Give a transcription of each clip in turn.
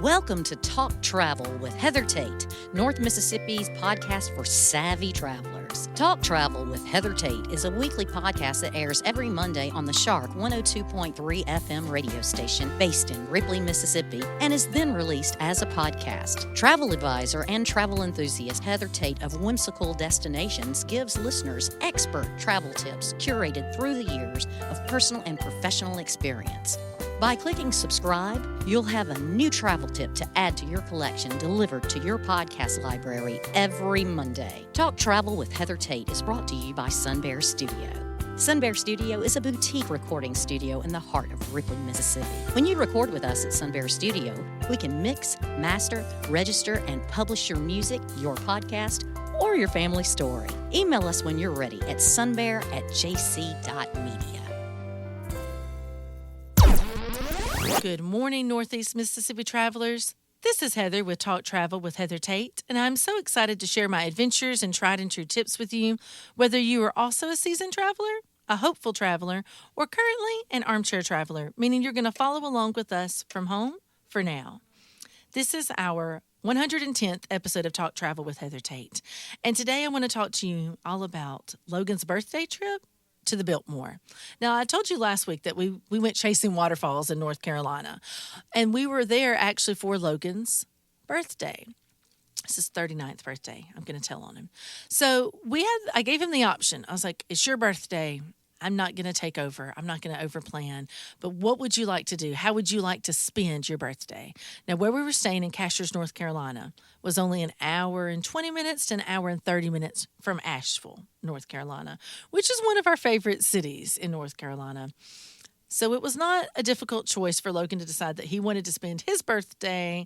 Welcome to Talk Travel with Heather Tate, North Mississippi's podcast for savvy travelers. Talk Travel with Heather Tate is a weekly podcast that airs every Monday on the Shark 102.3 FM radio station based in Ripley, Mississippi, and is then released as a podcast. Travel advisor and travel enthusiast Heather Tate of Whimsical Destinations gives listeners expert travel tips curated through the years of personal and professional experience. By clicking subscribe, you'll have a new travel tip to add to your collection delivered to your podcast library every Monday. Talk Travel with Heather Tate is brought to you by Sun Bear Studio. Sun Bear Studio is a boutique recording studio in the heart of Ripley, Mississippi. When you record with us at Sun Bear Studio, we can mix, master, register, and publish your music, your podcast, or your family story. Email us when you're ready at sunbear@jc.media. Good morning, Northeast Mississippi travelers. This is Heather with Talk Travel with Heather Tate, and I'm so excited to share my adventures and tried and true tips with you, whether you are also a seasoned traveler, a hopeful traveler, or currently an armchair traveler, meaning you're going to follow along with us from home for now. This is our 110th episode of Talk Travel with Heather Tate, and today I want to talk to you all about Logan's birthday trip to the Biltmore. Now, I told you last week that we went chasing waterfalls in North Carolina, and we were there actually for Logan's birthday. It's his 39th birthday. I'm going to tell on him. So I gave him the option. I was like, it's your birthday. I'm not going to take over. I'm not going to overplan. But what would you like to do? How would you like to spend your birthday? Now, where we were staying in Cashiers, North Carolina, was only an hour and 20 minutes to an hour and 30 minutes from Asheville, North Carolina, which is one of our favorite cities in North Carolina. So it was not a difficult choice for Logan to decide that he wanted to spend his birthday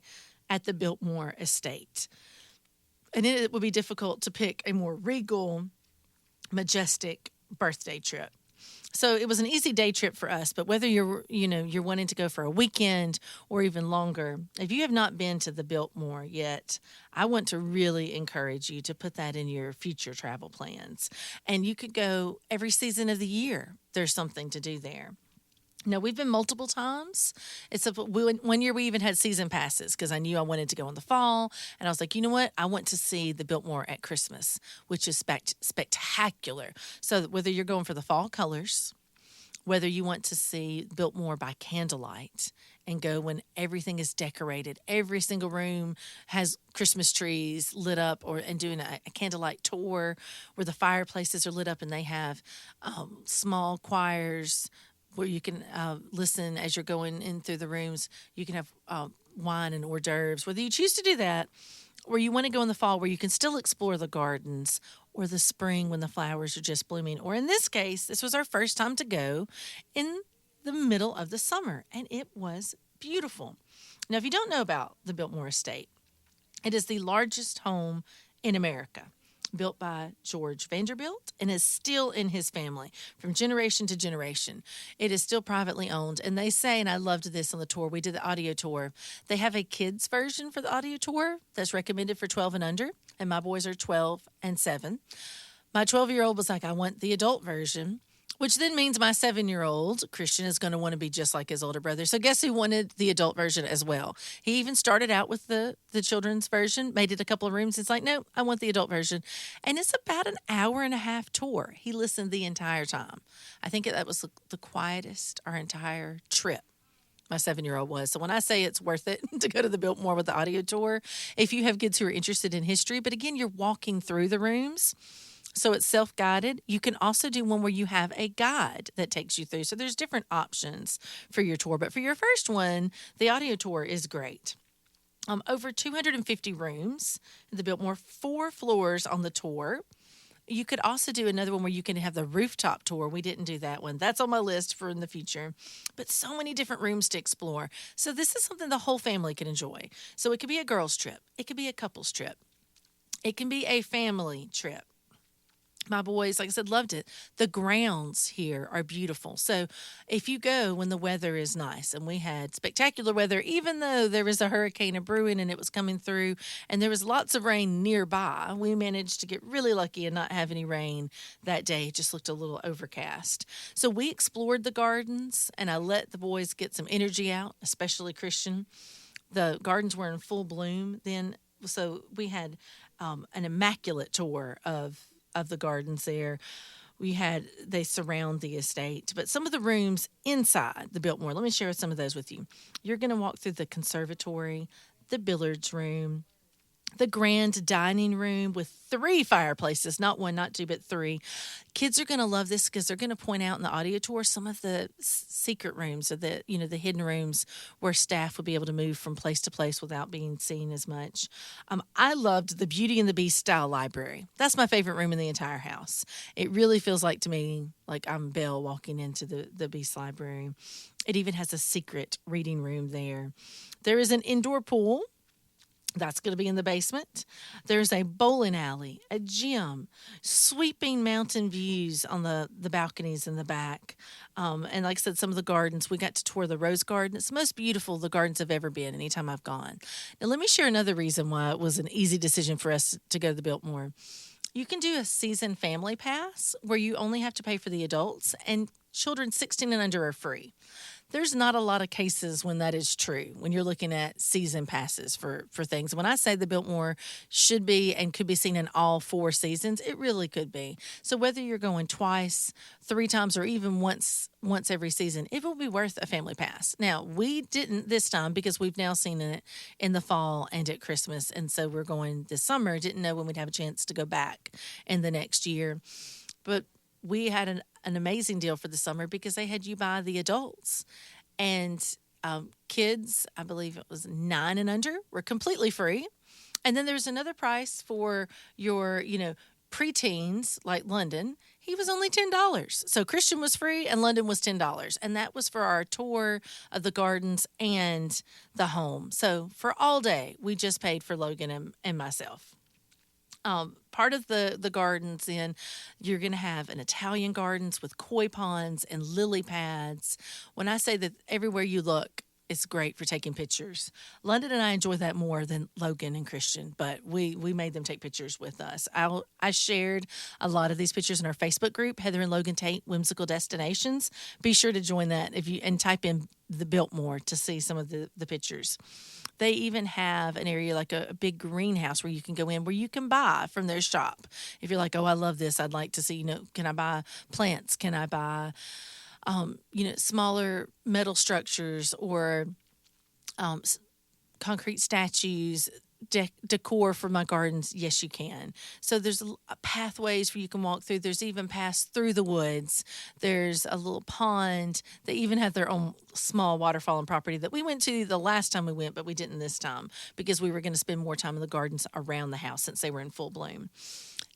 at the Biltmore estate. And it would be difficult to pick a more regal, majestic birthday trip. So it was an easy day trip for us, but whether you're wanting to go for a weekend or even longer, if you have not been to the Biltmore yet, I want to really encourage you to put that in your future travel plans. And you could go every season of the year. There's something to do there. Now, we've been multiple times. One year we even had season passes because I knew I wanted to go in the fall. And I was like, you know what? I want to see the Biltmore at Christmas, which is spectacular. So whether you're going for the fall colors, whether you want to see Biltmore by candlelight and go when everything is decorated, every single room has Christmas trees lit up, and doing a candlelight tour where the fireplaces are lit up and they have small choirs where you can listen as you're going in through the rooms. You can have wine and hors d'oeuvres, whether you choose to do that, or you want to go in the fall where you can still explore the gardens, or the spring when the flowers are just blooming. Or in this case, this was our first time to go in the middle of the summer, and it was beautiful. Now, if you don't know about the Biltmore Estate, it is the largest home in America, built by George Vanderbilt, and is still in his family from generation to generation. It is still privately owned, and they say, and I loved this on the tour, we did the audio tour, they have a kids version for the audio tour that's recommended for 12 and under, and my boys are 12 and 7. My 12-year-old was like, I want the adult version, which then means my 7-year-old, Christian, is going to want to be just like his older brother. So guess who wanted the adult version as well? He even started out with the children's version, made it a couple of rooms. It's like, no, I want the adult version. And it's about an hour and a half tour. He listened the entire time. I think that was the quietest our entire trip. My 7-year-old was. So when I say it's worth it to go to the Biltmore with the audio tour, if you have kids who are interested in history, but again, you're walking through the rooms. So it's self-guided. You can also do one where you have a guide that takes you through. So there's different options for your tour. But for your first one, the audio tour is great. Over 250 rooms in the Biltmore, 4 floors on the tour. You could also do another one where you can have the rooftop tour. We didn't do that one. That's on my list for in the future. But so many different rooms to explore. So this is something the whole family can enjoy. So it could be a girls' trip. It could be a couples trip. It can be a family trip. My boys, like I said, loved it. The grounds here are beautiful. So if you go when the weather is nice, and we had spectacular weather, even though there was a hurricane brewing and it was coming through and there was lots of rain nearby, we managed to get really lucky and not have any rain that day. It just looked a little overcast. So we explored the gardens, and I let the boys get some energy out, especially Christian. the gardens were in full bloom then. So we had an immaculate tour of the gardens there. They surround the estate, but some of the rooms inside the Biltmore, let me share some of those with you. You're going to walk through the conservatory, the billiards room, the grand dining room with 3 fireplaces, not 1, not 2, but 3. Kids are going to love this because they're going to point out in the audio tour some of the secret rooms, or the hidden rooms where staff would be able to move from place to place without being seen as much. I loved the Beauty and the Beast style library. That's my favorite room in the entire house. It really feels like to me like I'm Belle walking into the Beast library. It even has a secret reading room there. There is an indoor pool. That's going to be in the basement. There's a bowling alley, a gym, sweeping mountain views on the balconies in the back. And like I said, some of the gardens, we got to tour the rose garden. It's the most beautiful the gardens have ever been anytime I've gone. Now, let me share another reason why it was an easy decision for us to go to the Biltmore. You can do a season family pass where you only have to pay for the adults, and children 16 and under are free. There's not a lot of cases when that is true, when you're looking at season passes for things. When I say the Biltmore should be and could be seen in all 4 seasons, it really could be. So whether you're going twice, 3 times, or even once every season, it will be worth a family pass. Now, we didn't this time because we've now seen it in the fall and at Christmas, and so we're going this summer. Didn't know when we'd have a chance to go back in the next year. But we had an amazing deal for the summer because they had you buy the adults. And kids, I believe it was 9 and under, were completely free. And then there's another price for your, preteens like London. He was only $10. So Christian was free and London was $10. And that was for our tour of the gardens and the home. So for all day, we just paid for Logan and myself. Part of the gardens, then, you're going to have an Italian gardens with koi ponds and lily pads. When I say that everywhere you look, it's great for taking pictures. London and I enjoy that more than Logan and Christian, but we made them take pictures with us. I shared a lot of these pictures in our Facebook group, Heather and Logan Tate, Whimsical Destinations. Be sure to join that and type in the Biltmore to see some of the pictures. They even have an area like a big greenhouse where you can go in, where you can buy from their shop. If you're like, oh, I love this, I'd like to see, can I buy plants? Can I buy, smaller metal structures or concrete statues, decor for my gardens? Yes, you can. So there's pathways where you can walk through. There's even paths through the woods. There's a little pond. They even have their own small waterfall and property that we went to the last time we went, but we didn't this time because we were going to spend more time in the gardens around the house since they were in full bloom.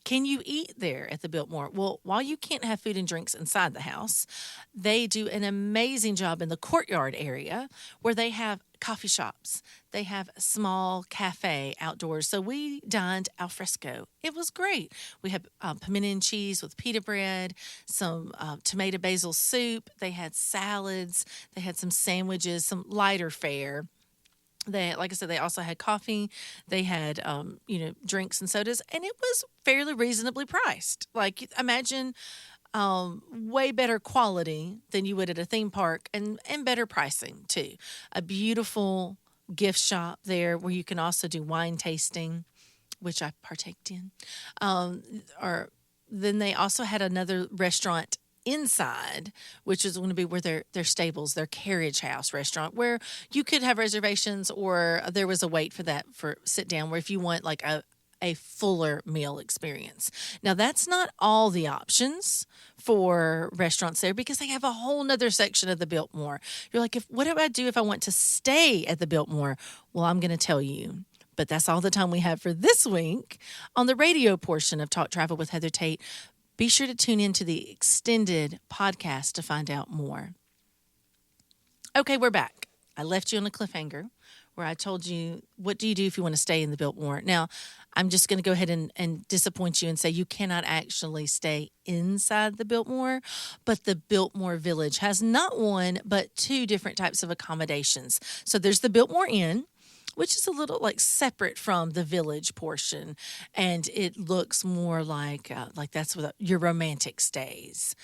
Can you eat there at the Biltmore? Well, while you can't have food and drinks inside the house, they do an amazing job in the courtyard area where they have coffee shops. They have a small cafe outdoors. So we dined al fresco. It was great. We had pimento and cheese with pita bread, some tomato basil soup. They had salads. They had some sandwiches, some lighter fare. Like I said, they also had coffee. They had, drinks and sodas, and it was fairly reasonably priced. Like, imagine way better quality than you would at a theme park, and better pricing too. A beautiful gift shop there where you can also do wine tasting, which I partaked in. Then they also had another restaurant inside, which is going to be where their stables, their carriage house restaurant, where you could have reservations, or there was a wait for that for sit down, where if you want like a fuller meal experience. Now, that's not all the options for restaurants there, because they have a whole nother section of the Biltmore. You're like, what do I do if I want to stay at the Biltmore? Well, I'm going to tell you. But that's all the time we have for this week on the radio portion of Talk Travel with Heather Tate. Be sure to tune in to the extended podcast to find out more. Okay, we're back. I left you on a cliffhanger where I told you, what do you do if you want to stay in the Biltmore? Now, I'm just going to go ahead and disappoint you and say you cannot actually stay inside the Biltmore, but the Biltmore Village has not one, but 2 different types of accommodations. So there's the Biltmore Inn, which is a little like separate from the village portion, and it looks more like that's what your romantic stays.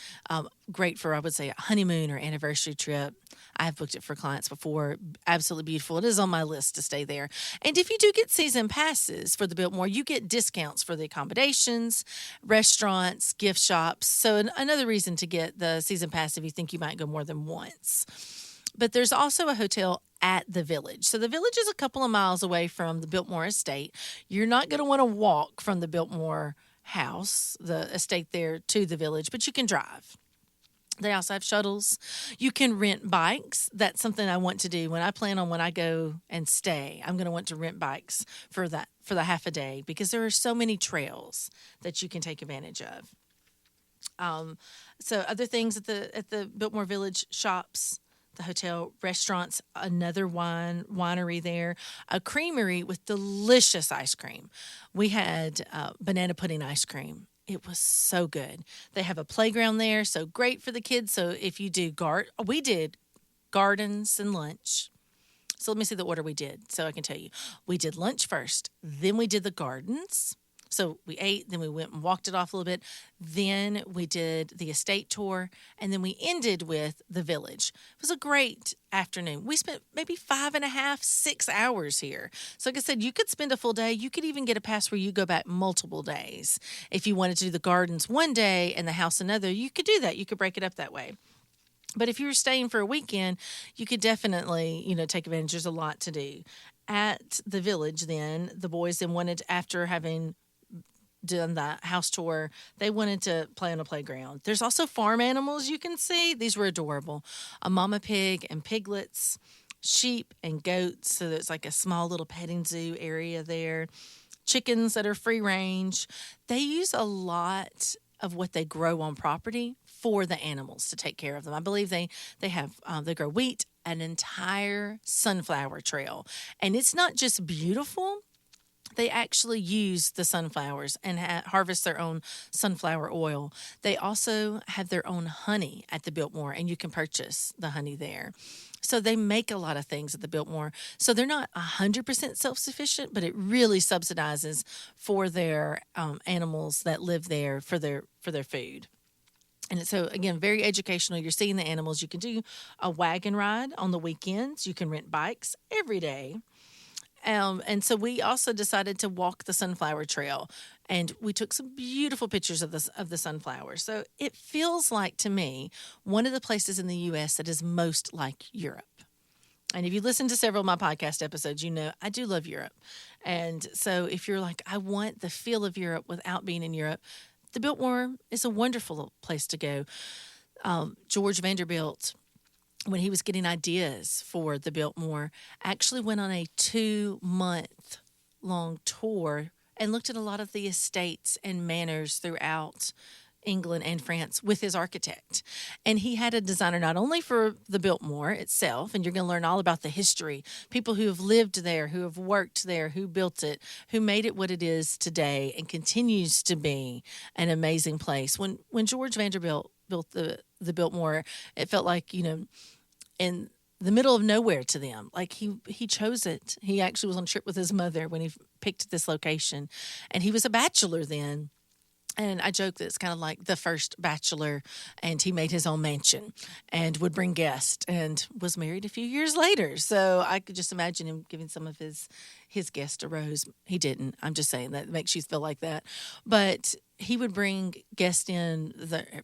Great for, I would say, a honeymoon or anniversary trip. I have booked it for clients before. Absolutely beautiful. It is on my list to stay there. And if you do get season passes for the Biltmore, you get discounts for the accommodations, restaurants, gift shops. So another reason to get the season pass if you think you might go more than once. But there's also a hotel at the village. So the village is a couple of miles away from the Biltmore estate. You're not going to want to walk from the Biltmore house, the estate there, to the village, but you can drive. They also have shuttles. You can rent bikes. That's something I want to do when I go and stay. I'm going to want to rent bikes for the half a day because there are so many trails that you can take advantage of. So other things at the Biltmore Village: shops, the hotel, restaurants, another winery there, a creamery with delicious ice cream. We had banana pudding ice cream. It was so good. They have a playground there, so great for the kids. So if you do we did gardens and lunch. So let me see the order we did so I can tell you. We did lunch first, then we did the gardens. So we ate, then we went and walked it off a little bit. Then we did the estate tour, and then we ended with the village. It was a great afternoon. We spent maybe 5.5, 6 hours here. So like I said, you could spend a full day. You could even get a pass where you go back multiple days. If you wanted to do the gardens one day and the house another, you could do that. You could break it up that way. But if you were staying for a weekend, you could definitely, take advantage. There's a lot to do. At the village then, the boys then wanted, after having done the house tour, they wanted to play on a playground. There's also farm animals you can see. These were adorable. A mama pig and piglets, sheep and goats. So there's like a small little petting zoo area there. Chickens that are free range. They use a lot of what they grow on property for the animals to take care of them. I believe they grow wheat, an entire sunflower trail. And it's not just beautiful. They actually use the sunflowers and harvest their own sunflower oil. They also have their own honey at the Biltmore, and you can purchase the honey there. So they make a lot of things at the Biltmore. So they're not 100% self-sufficient, but it really subsidizes for their animals that live there for their food. And so, again, very educational. You're seeing the animals. You can do a wagon ride on the weekends. You can rent bikes every day. And so we also decided to walk the sunflower trail, and we took some beautiful pictures of the sunflowers. So it feels like, to me, one of the places in the U.S. that is most like Europe. And if you listen to several of my podcast episodes, you know I do love Europe. And so if you're like, I want the feel of Europe without being in Europe, the Biltmore is a wonderful place to go. George Vanderbilt, when he was getting ideas for the Biltmore, actually went on a 2-month-long tour and looked at a lot of the estates and manors throughout England and France with his architect. And he had a designer not only for the Biltmore itself, and you're going to learn all about the history, people who have lived there, who have worked there, who built it, who made it what it is today and continues to be an amazing place. When George Vanderbilt built the Biltmore, it felt like, in the middle of nowhere to them. Like he chose it. He actually was on a trip with his mother when he picked this location. And he was a bachelor then. And I joke that it's kind of like the first bachelor, and he made his own mansion and would bring guests and was married a few years later. So I could just imagine him giving some of his guests a rose. He didn't. I'm just saying that makes you feel like that. But he would bring guests in,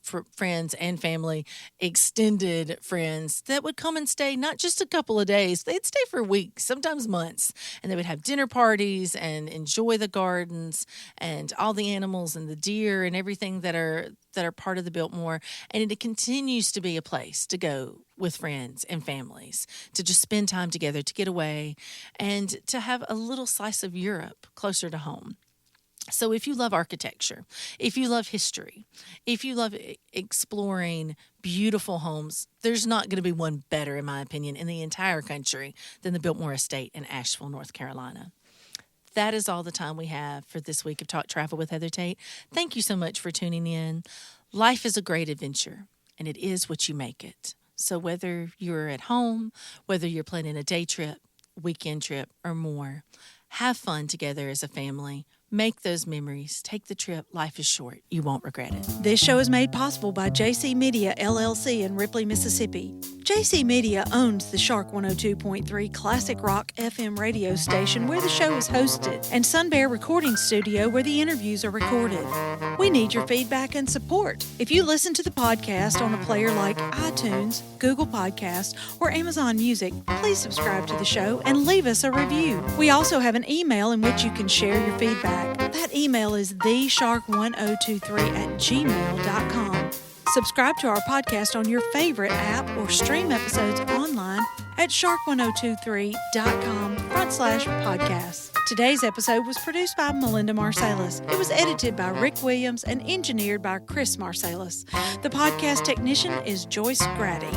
for friends and family, extended friends that would come and stay not just a couple of days. They'd stay for weeks, sometimes months, and they would have dinner parties and enjoy the gardens and all the animals and the deer and everything that are part of the Biltmore. And it continues to be a place to go with friends and families, to just spend time together, to get away, and to have a little slice of Europe closer to home. So if you love architecture, if you love history, if you love exploring beautiful homes, there's not going to be one better, in my opinion, in the entire country than the Biltmore Estate in Asheville, North Carolina. That is all the time we have for this week of Talk Travel with Heather Tate. Thank you so much for tuning in. Life is a great adventure, and it is what you make it. So whether you're at home, whether you're planning a day trip, weekend trip, or more. Have fun together as a family. Make those memories. Take the trip. Life is short. You won't regret it. This show is made possible by JC Media, LLC in Ripley, Mississippi. JC Media owns the Shark 102.3 Classic Rock FM radio station where the show is hosted, and Sun Bear Recording Studio where the interviews are recorded. We need your feedback and support. If you listen to the podcast on a player like iTunes, Google Podcast, or Amazon Music, please subscribe to the show and leave us a review. We also have an email in which you can share your feedback. That email is theshark1023@gmail.com. Subscribe to our podcast on your favorite app or stream episodes online at shark1023.com/podcasts. Today's episode was produced by Melinda Marsalis. It was edited by Rick Williams and engineered by Chris Marsalis. The podcast technician is Joyce Grady.